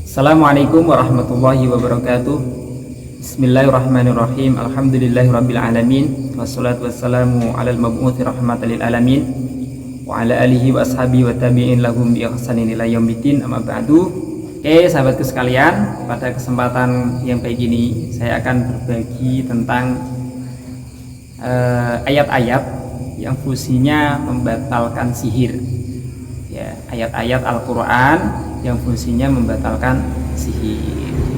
Assalamualaikum warahmatullahi wabarakatuh. Bismillahirrahmanirrahim. Alhamdulillahirabbil alamin. Wassalatu wassalamu alal mab'uts rahmatan lil alamin wa ala alihi wa ashabihi wa tabi'in lahum bi ihsanin ila yaumiddin. Amma ba'du. Oke, sahabatku sekalian, pada kesempatan yang baik ini saya akan berbagi tentang ayat-ayat yang fungsinya membatalkan sihir. Ya, ayat-ayat Al-Qur'an yang fungsinya membatalkan sihir.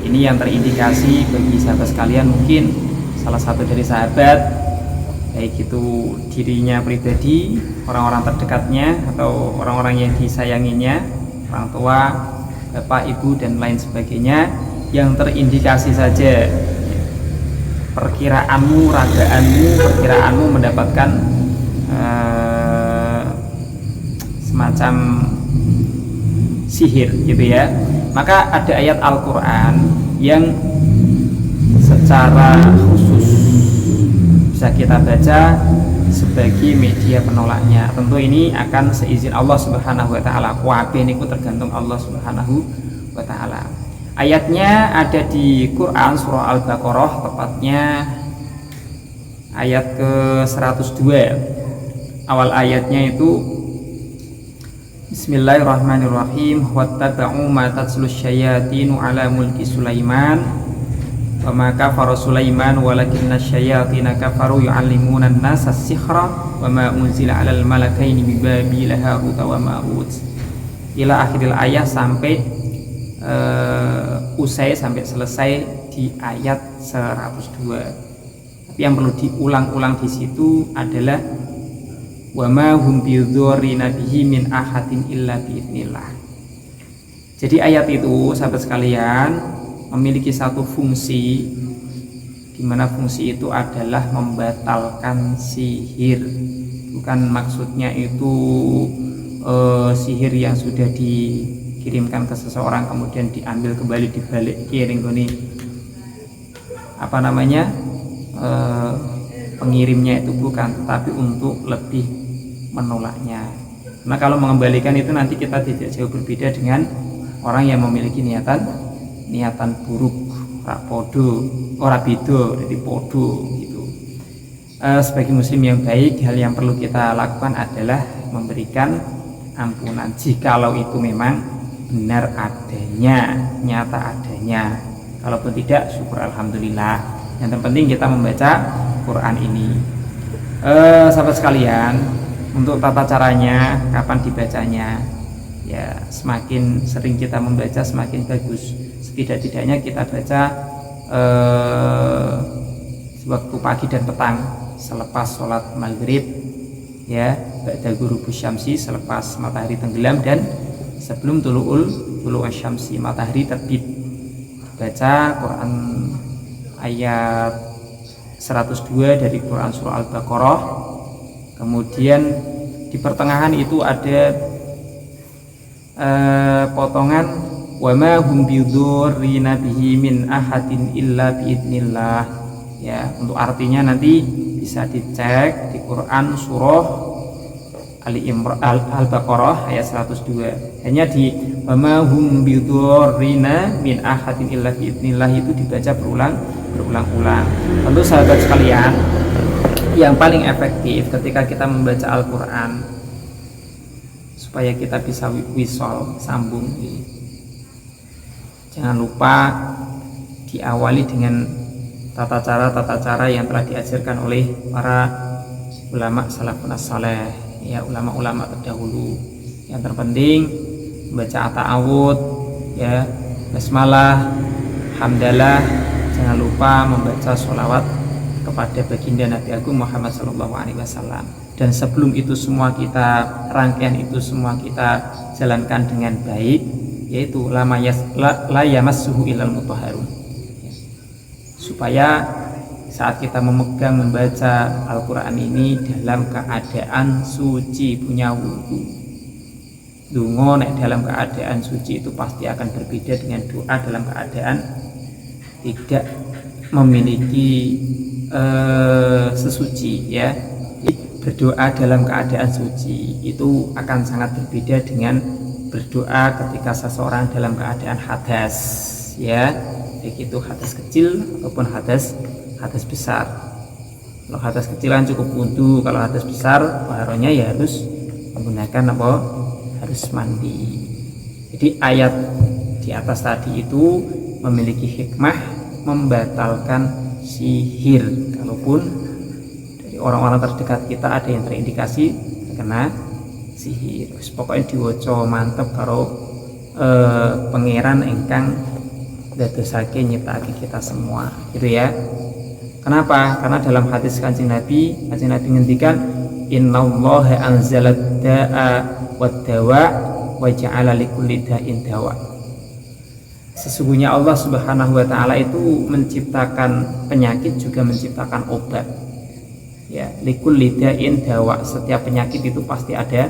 Ini yang terindikasi bagi sahabat sekalian, mungkin salah satu dari sahabat, baik itu dirinya pribadi, orang-orang terdekatnya, atau orang-orang yang disayanginya, orang tua, bapak, ibu, dan lain sebagainya, yang terindikasi saja perkiraanmu, perkiraanmu mendapatkan semacam sihir gitu ya, maka ada ayat Al-Quran yang secara khusus bisa kita baca sebagai media penolaknya. Tentu ini akan seizin Allah Subhanahu wa taala. Kabeh niku tergantung Allah Subhanahu wa taala. Ayatnya ada di Quran surah Al-Baqarah, tepatnya ayat ke-102. Awal ayatnya itu Bismillahirrahmanirrahim. Wattaba'u ma tatslus syayatinu ala mulki Sulaiman wa ma kafara Sulaiman walakinna syayatina kafaru yu'allimuna an-nasa as-sihra wa ma unzila 'alal malakaini bi Babila Harut wa Marut ila akhiril ayat, sampai usai sampai selesai di ayat 102. Tapi yang perlu diulang-ulang di situ adalah wa ma hum bidzurrina bihi min ahadin illa biidznillah. Jadi ayat itu, sahabat sekalian, memiliki satu fungsi, di mana fungsi itu adalah membatalkan sihir. Bukan maksudnya itu sihir yang sudah dikirimkan ke seseorang kemudian diambil kembali, dibalik kiring gini pengirimnya itu, bukan, tetapi untuk lebih menolaknya. Nah, kalau mengembalikan itu nanti kita tidak jauh berbeda dengan orang yang memiliki niatan buruk, ora bido, jadi podo gitu. Sebagai muslim yang baik, hal yang perlu kita lakukan adalah memberikan ampunan jikalau itu memang benar adanya, nyata adanya. Kalaupun tidak, syukur alhamdulillah. Yang terpenting kita membaca Quran ini. Sahabat sekalian, untuk tata caranya, kapan dibacanya, ya semakin sering kita membaca semakin bagus. Setidak-tidaknya kita baca waktu pagi dan petang selepas sholat maghrib, ya, ba'da ghurubus syamsi, selepas matahari tenggelam, dan sebelum tulu'ul syamsi, matahari terbit. Baca Quran ayat 102 dari Quran surah Al-Baqarah. Kemudian di pertengahan itu ada potongan wa ma hum bidzurrina bihi min ahadin illa biidznillah. Ya, untuk artinya nanti bisa dicek di Quran surah Al-Baqarah ayat 102. Hanya di wa ma hum bidzurrina min ahadin illa biidznillah itu dibaca berulang-ulang. Tentu sahabat sekalian, yang paling efektif ketika kita membaca Al-Quran supaya kita bisa wisol, sambung, jangan lupa diawali dengan tata cara yang telah diajarkan oleh para ulama salafun as-saleh, ya, ulama-ulama terdahulu. Yang terpenting membaca ta'awud, ya, basmalah, hamdalah, jangan lupa membaca sholawat kepada baginda Nabi Agung Muhammad SAW. Dan sebelum itu semua kita, rangkaian itu semua kita jalankan dengan baik, yaitu la yamassuhu illal mutahharun, supaya saat kita memegang membaca Al-Quran ini dalam keadaan suci, punya wudu. Dungo nek dalam keadaan suci itu pasti akan berbeda dengan doa dalam keadaan tidak memiliki sesuci, ya. Berdoa dalam keadaan suci itu akan sangat berbeda dengan berdoa ketika seseorang dalam keadaan hadas, ya, baik itu hadas kecil ataupun hadas besar. Kalau hadas kecil kan cukup wudu, kalau hadas besar baharonya ya harus menggunakan apa? Harus mandi. Jadi ayat di atas tadi itu memiliki hikmah membatalkan sihir. Kalaupun dari orang-orang terdekat kita ada yang terindikasi terkena sihir, pokoknya diwoco mantep karo pangeran ingkang dadosake nyiptakake kita semua, gitu ya. Kenapa? Karena dalam hadis Kanjeng Nabi ngendikan innallaha anzalad da'a wad dawa wa ja'ala likulli da'in dawa. Sesungguhnya Allah Subhanahu wa taala itu menciptakan penyakit juga menciptakan obat. Ya, likulli da'in dawa, setiap penyakit itu pasti ada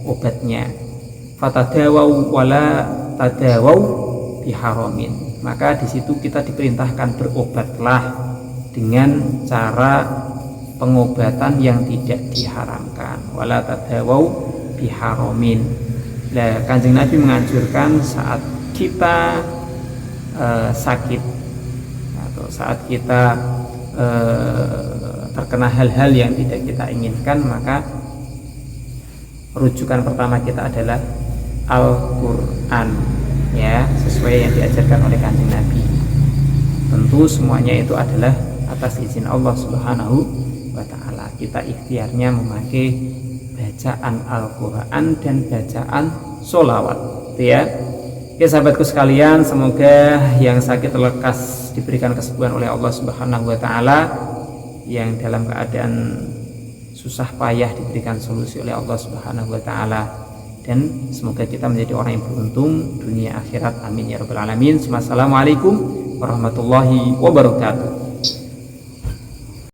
obatnya. Fatadawau wala tadawau biharamin. Maka di situ kita diperintahkan berobatlah dengan cara pengobatan yang tidak diharamkan. Wala tadawau biharamin. Nah, Kanjeng Nabi menganjurkan saat kita sakit atau saat kita terkena hal-hal yang tidak kita inginkan, maka rujukan pertama kita adalah Al-Quran, ya, sesuai yang diajarkan oleh Kanjeng Nabi. Tentu semuanya itu adalah atas izin Allah Subhanahu wa ta'ala. Kita ikhtiarnya memakai bacaan Al-Quran dan bacaan sholawat, gitu ya. Oke sahabatku sekalian, semoga yang sakit lekas diberikan kesembuhan oleh Allah Subhanahu wa ta'ala, yang dalam keadaan susah payah diberikan solusi oleh Allah Subhanahu wa ta'ala, dan semoga kita menjadi orang yang beruntung dunia akhirat, amin ya rabbal alamin. Wassalamualaikum warahmatullahi wabarakatuh.